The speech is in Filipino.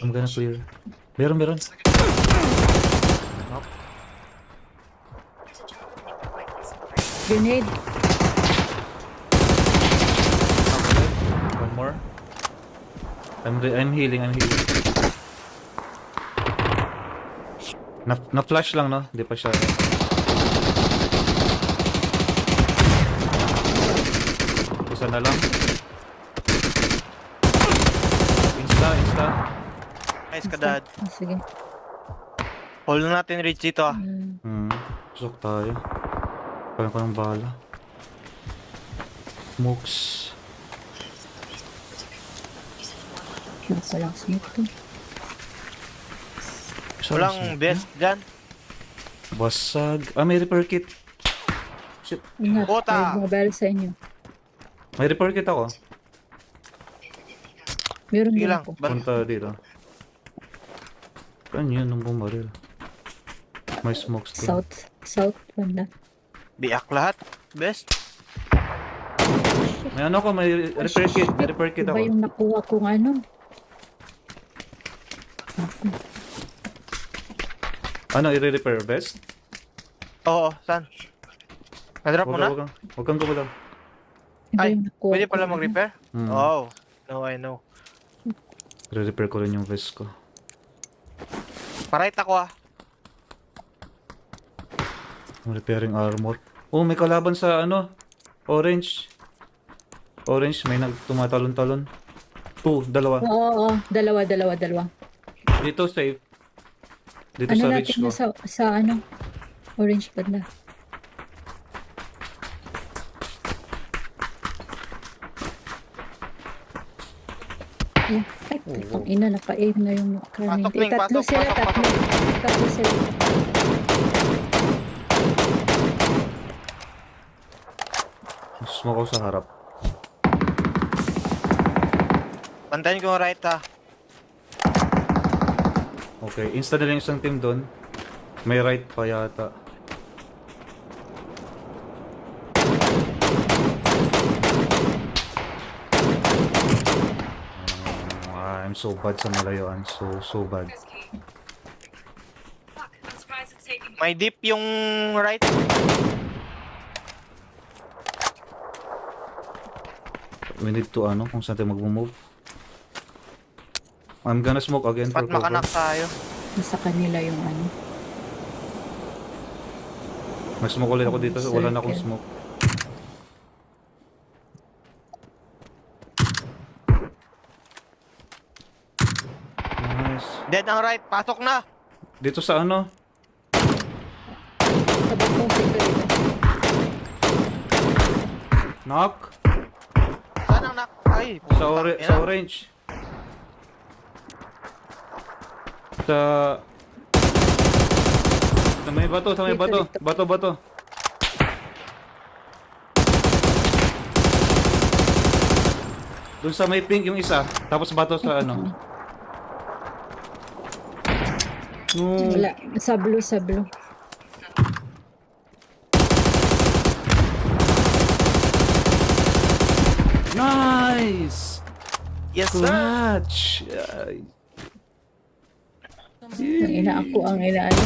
I'm gonna clear. Meron. Knock. Grenade. One more. I'm healing. Na-flash lang, no? Hindi pa siya. Isa na lang. Insta. Nice ka, Dad. Sige. Hold na natin reach dito ah. Susok tayo. Kaya ko ng bala. Smokes. Nako lang smoke to. Walang best dyan. Basag. May repair kit. Shit. Ingat. Bota! May mobile sa inyo. May repair kit ako. Meron Sige din lang. ako. Punta dito. Ano yun nung bumaril? May smokes din. South banda. Biak lahat. Best. May ano ko, may repair kit. May repair kit Iba ako. yung nakuha kong ano. Ano, i-repair best? Oo, saan? Na-drop mo na? Huwag kang gumalaw. Iba Ay, yung nakuha pwede pala kong mag-repair? Oh, no, I know. I-repair ko rin yung vest ko. Parait ako ah. I'm repairing armor. Oh, may kalaban sa ano? Orange. Orange, may tumatalon-talon. Dalawa. Oo. Dalawa. Dito safe. Dito Ano sa natin reach na ko. sa ano? Orange banda. Yeah. Ay, putang ina, naka-aim na yung kanin. Pasok, Ning, Tatlo pasok, sila, pasok, tatlo. Tatlo sila. Smoke ako sa harap. Pantayin ko yung right ah. Okay, insta na lang isang team doon. May right pa yata. I'm so bad sa malayuan. So bad. May deep yung right. We need to kung saan tayo mag-move. I'm gonna smoke again for Pat cover. makanak tayo. Nasa kanila yung ano. Mag-smoke ulit ako dito. Wala na akong smoke. Nice. Dead ang right. Pasok na. Dito sa ano? Sabot ko, secret. Knock. Saan ang nak? Ay, Sa, sa orange. Sa may bato, Bato. Doon sa may pink yung isa, tapos bato sa ano. No. Wala. Sa blue. Nice! Yes, sir. Clutch! Ang ina ako ang inaano.